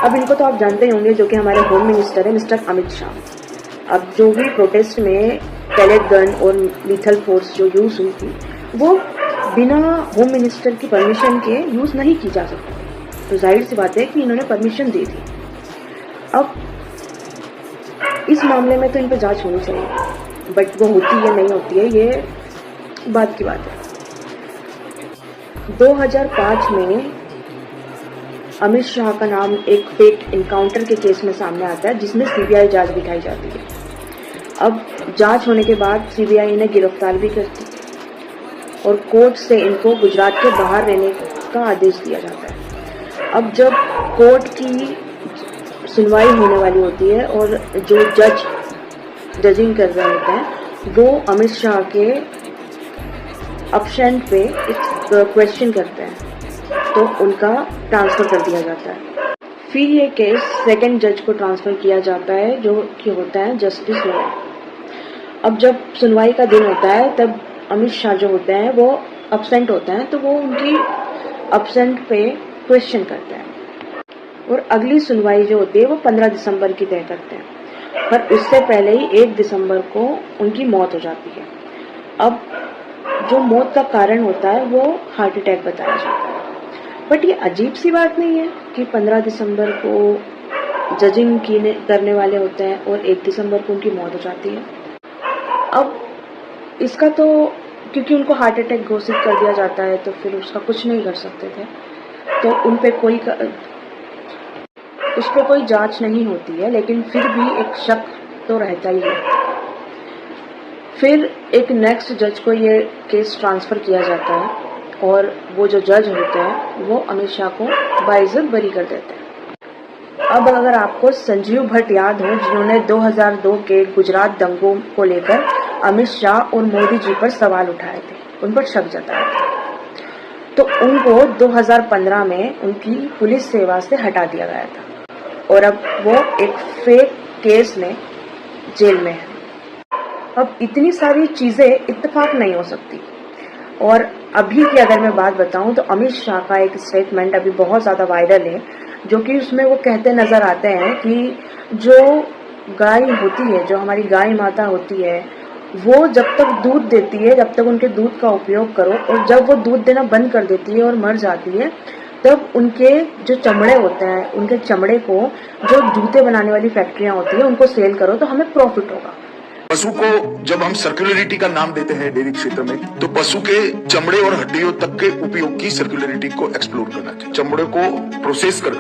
अब इनको तो आप जानते ही होंगे, जो कि हमारे होम मिनिस्टर है मिस्टर अमित शाह। अब जो भी प्रोटेस्ट में पैलेट गन और लीथल फोर्स जो यूज हुई थी, वो बिना होम मिनिस्टर की परमिशन के यूज नहीं की जा सकती। तो जाहिर सी बात है कि इन्होंने परमिशन दी थी। अब इस मामले में तो इन पर जांच होनी चाहिए, बट वो होती है नहीं होती है ये बात की बात है। 2005 में अमित शाह का नाम एक फेक इनकाउंटर के केस में सामने आता है, जिसमें सीबीआई जांच बिठाई जाती है। अब जांच होने के बाद सीबीआई इन्हें गिरफ्तार भी करती है और कोर्ट से इनको गुजरात के बाहर रहने का आदेश दिया जाता है। अब जब कोर्ट की सुनवाई होने वाली होती है और जो जजिंग कर रहे होते हैं, वो अमित शाह के ऑप्शन पे एक क्वेश्चन करते हैं, तो उनका ट्रांसफर कर दिया जाता है। फिर ये केस सेकंड जज को ट्रांसफर किया जाता है, जो कि होता है जस्टिस लोया। अब जब सुनवाई का दिन होता है, तब अमित शाह जो होते हैं वो अब्सेंट होते हैं, तो वो उनकी अब्सेंट पे क्वेश्चन करते हैं और अगली सुनवाई जो होती है वो 15 दिसंबर की तय करते हैं। पर उससे पहले ही 1 दिसंबर को उनकी मौत हो जाती है। अब जो मौत का कारण होता है वो हार्ट अटैक बताया जाता है। बट ये अजीब सी बात नहीं है कि 15 दिसंबर को जजिंग करने वाले होते हैं और 1 दिसंबर को उनकी मौत हो जाती है। अब इसका तो क्योंकि उनको हार्ट अटैक घोषित कर दिया जाता है, तो फिर उसका कुछ नहीं कर सकते थे, तो उन पे उस पर कोई जांच नहीं होती है, लेकिन फिर भी एक शक तो रहता ही है। फिर एक नेक्स्ट जज को ये केस ट्रांसफर किया जाता है और वो जो जज होते हैं वो अमित शाह को बाइज्जत बरी कर देते हैं। अब अगर आपको संजीव भट्ट याद हो, जिन्होंने 2002 के गुजरात दंगों को लेकर अमित शाह और मोदी जी पर सवाल उठाए थे, उन पर शक जताया था, तो उनको 2015 में उनकी पुलिस सेवा से हटा दिया गया था और अब वो एक फेक केस में जेल में है। अब इतनी सारी चीजें इत्तेफाक नहीं हो सकती। और अभी की अगर मैं बात बताऊं, तो अमित शाह का एक स्टेटमेंट अभी बहुत ज्यादा वायरल है, जो कि उसमें वो कहते नजर आते हैं कि जो गाय होती है, जो हमारी गाय माता होती है, वो जब तक दूध देती है, जब तक उनके दूध का उपयोग करो, और जब वो दूध देना बंद कर देती है और मर जाती है, तब उनके जो चमड़े होते हैं, उनके चमड़े को जो जूते बनाने वाली फैक्ट्रियां होती है उनको सेल करो, तो हमें प्रॉफिट होगा। पशु को जब हम सर्कुलरिटी का नाम देते हैं डेयरी क्षेत्र में, तो पशु के चमड़े और हड्डियों तक के उपयोग की सर्कुलरिटी को एक्सप्लोर करना चाहिए। चमड़े को प्रोसेस कर